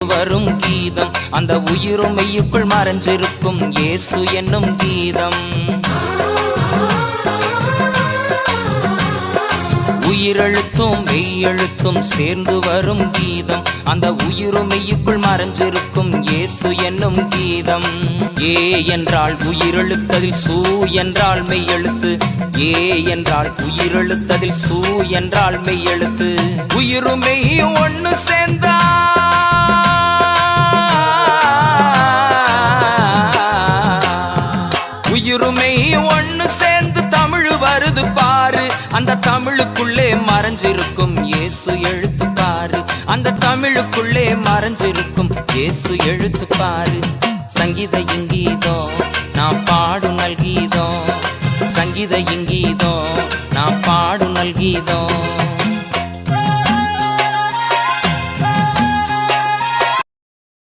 வரும் கீதம், அந்த உயிரும் மெய்யுக்குள் மறைஞ்சிருக்கும் இயேசு என்னும் கீதம். உயிரெழுத்தும் மெய்யெழுத்தும் சேர்ந்து வரும் கீதம், அந்த உயிரும் மெய்யுக்குள் மறைஞ்சிருக்கும் இயேசு என்னும் கீதம். ஏ என்றால் உயிரெழுத்ததில் சூ என்றால் மெய்யெழுத்து, ஏ என்றால் உயிரெழுத்ததில் சூ என்றால் மெய்யெழுத்து. உயிரும் மெய்யும் ஒன்னு சேர்ந்தா உயிருமை ஒன்னு சேர்ந்து தமிழ் வருது பாரு, அந்த தமிழுக்குள்ளே மறைஞ்சிருக்கும் இயேசு எழுத்து பாரு, அந்த தமிழுக்குள்ளே மறைஞ்சிருக்கும் இயேசு எழுத்து பாரு. சங்கீத இங்கீதம் நான் பாடும் நல்கீதம், சங்கீத இங்கீதம் நான் பாடும் நல்கீதம்.